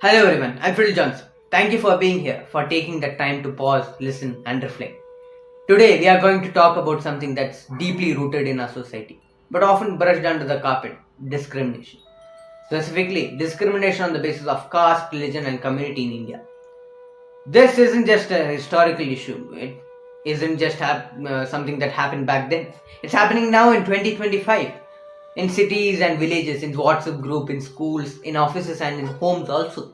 Hello everyone, I'm Fidel. Thank you for being here, for taking the time to pause, listen and reflect. Today we are going to talk about something that's deeply rooted in our society, but often brushed under the carpet, discrimination. Specifically, discrimination on the basis of caste, religion and community in India. This isn't just a historical issue, it isn't just something that happened back then. It's happening now in 2025. In cities and villages, in WhatsApp group, in schools, in offices and in homes also.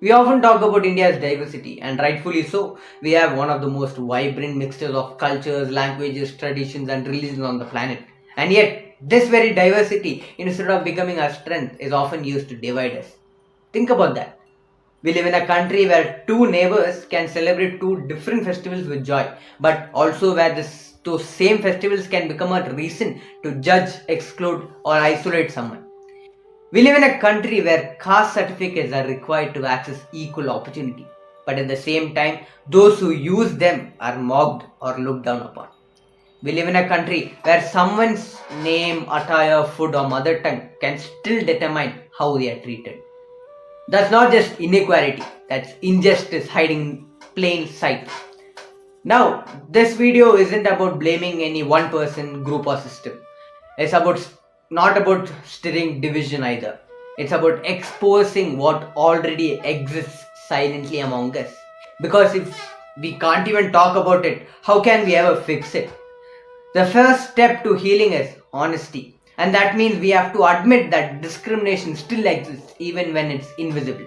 We often talk about India's diversity, and rightfully so. We have one of the most vibrant mixtures of cultures, languages, traditions and religions on the planet. And yet, this very diversity, instead of becoming our strength, is often used to divide us. Think about that. We live in a country where two neighbors can celebrate two different festivals with joy, but also where those same festivals can become a reason to judge, exclude, or isolate someone. We live in a country where caste certificates are required to access equal opportunity, but at the same time, those who use them are mocked or looked down upon. We live in a country where someone's name, attire, food, or mother tongue can still determine how they are treated. That's not just inequality, that's injustice hiding in plain sight. Now, this video isn't about blaming any one person, group or system. It's not about stirring division either. It's about exposing what already exists silently among us. Because if we can't even talk about it, how can we ever fix it? The first step to healing is honesty. And that means we have to admit that discrimination still exists even when it's invisible.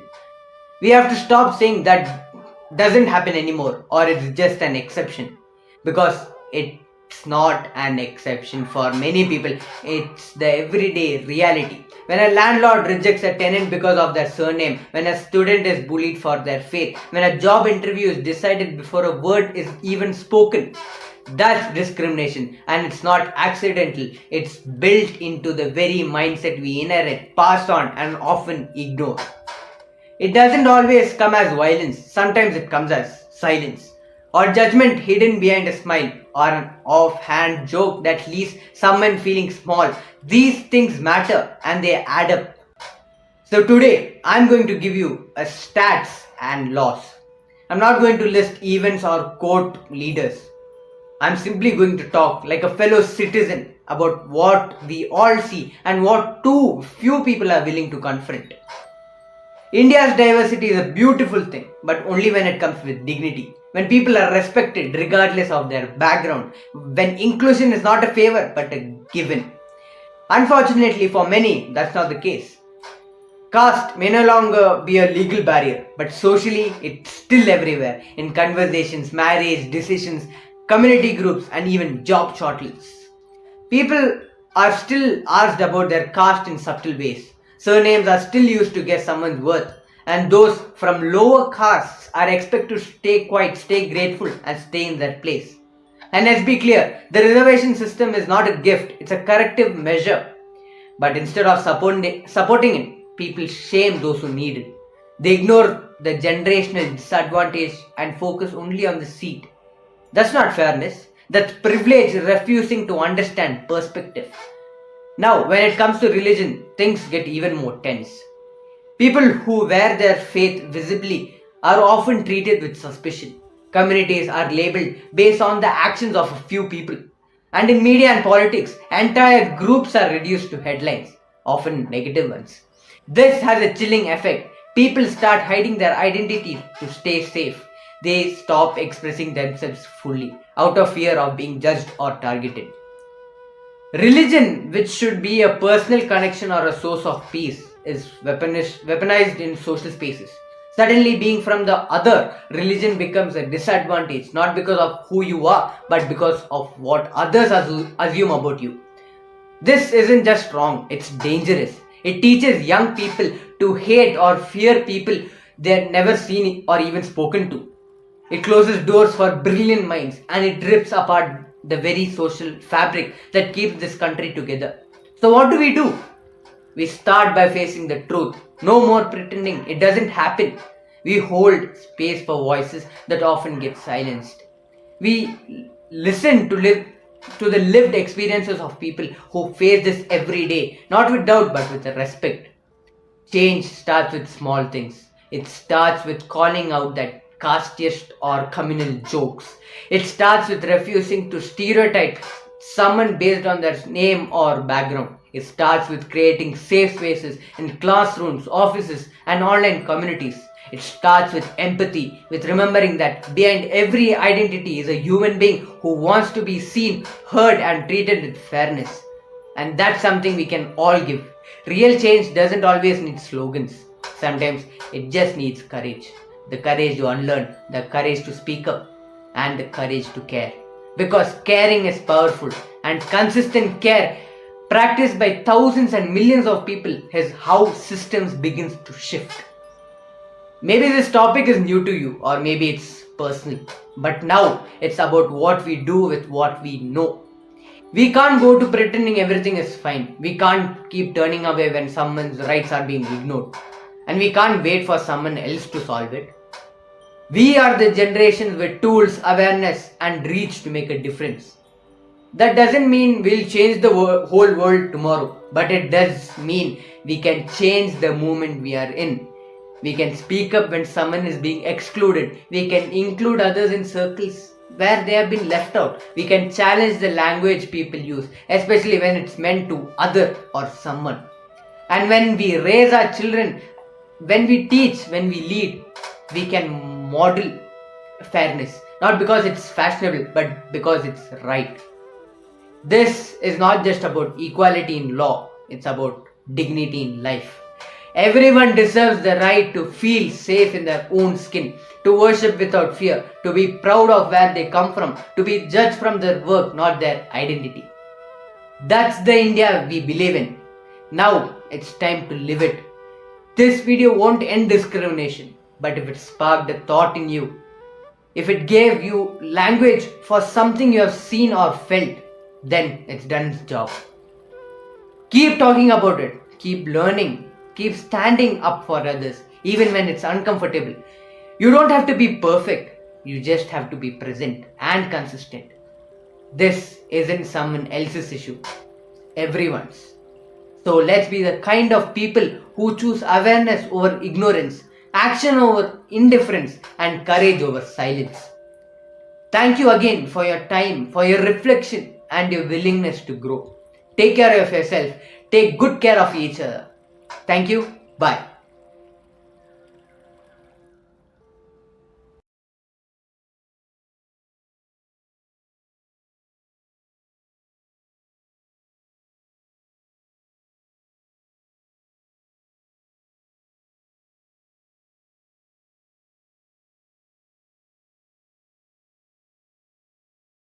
We have to stop saying that doesn't happen anymore or it's just an exception. Because it's not an exception for many people. It's the everyday reality. When a landlord rejects a tenant because of their surname, when a student is bullied for their faith, when a job interview is decided before a word is even spoken, that's discrimination, and it's not accidental. It's built into the very mindset we inherit, pass on and often ignore. It doesn't always come as violence. Sometimes it comes as silence or judgment hidden behind a smile or an offhand joke that leaves someone feeling small. These things matter and they add up. So today I'm going to give you a stats and laws. I'm not going to list events or quote leaders. I'm simply going to talk like a fellow citizen about what we all see and what too few people are willing to confront. India's diversity is a beautiful thing, but only when it comes with dignity. When people are respected regardless of their background. When inclusion is not a favor but a given. Unfortunately for many, that's not the case. Caste may no longer be a legal barrier, but socially it's still everywhere. In conversations, marriage, decisions, community groups and even job shortlists. People are still asked about their caste in subtle ways. Surnames are still used to guess someone's worth, and those from lower castes are expected to stay quiet, stay grateful and stay in their place. And let's be clear, the reservation system is not a gift, it's a corrective measure. But instead of supporting it, people shame those who need it. They ignore the generational disadvantage and focus only on the seat. That's not fairness. That's privilege refusing to understand perspective. Now, when it comes to religion, things get even more tense. People who wear their faith visibly are often treated with suspicion. Communities are labeled based on the actions of a few people. And in media and politics, entire groups are reduced to headlines, often negative ones. This has a chilling effect. People start hiding their identity to stay safe. They stop expressing themselves fully out of fear of being judged or targeted. Religion, which should be a personal connection or a source of peace, is weaponized in social spaces. Suddenly, being from the other religion becomes a disadvantage, not because of who you are, but because of what others assume about you. This isn't just wrong, it's dangerous. It teaches young people to hate or fear people they've never seen or even spoken to. It closes doors for brilliant minds and it rips apart the very social fabric that keeps this country together. So what do? We start by facing the truth. No more pretending it doesn't happen. We hold space for voices that often get silenced. We listen to the lived experiences of people who face this every day, not with doubt but with respect. Change starts with small things. It starts with calling out that casteist or communal jokes. It starts with refusing to stereotype someone based on their name or background. It starts with creating safe spaces in classrooms, offices, and online communities. It starts with empathy, with remembering that behind every identity is a human being who wants to be seen, heard, and treated with fairness. And that's something we can all give. Real change doesn't always need slogans. Sometimes it just needs courage. The courage to unlearn, the courage to speak up, and the courage to care. Because caring is powerful, and consistent care practiced by thousands and millions of people is how systems begins to shift. Maybe this topic is new to you, or maybe it's personal, but now it's about what we do with what we know. We can't go to pretending everything is fine. We can't keep turning away when someone's rights are being ignored. And we can't wait for someone else to solve it. We are the generation with tools, awareness, and reach to make a difference. That doesn't mean we'll change the whole world tomorrow, but it does mean we can change the moment we are in. We can speak up when someone is being excluded. We can include others in circles where they have been left out. We can challenge the language people use, especially when it's meant to other or someone. And when we raise our children, when we teach, when we lead, we can model fairness. Not because it's fashionable, but because it's right. This is not just about equality in law, it's about dignity in life. Everyone deserves the right to feel safe in their own skin, to worship without fear, to be proud of where they come from, to be judged from their work, not their identity. That's the India we believe in. Now it's time to live it. This video won't end discrimination, but if it sparked a thought in you, if it gave you language for something you have seen or felt, then it's done its job. Keep talking about it, keep learning, keep standing up for others, even when it's uncomfortable. You don't have to be perfect, you just have to be present and consistent. This isn't someone else's issue, everyone's. So let's be the kind of people who choose awareness over ignorance, action over indifference, and courage over silence. Thank you again for your time, for your reflection, and your willingness to grow. Take care of yourself, take good care of each other. Thank you, bye.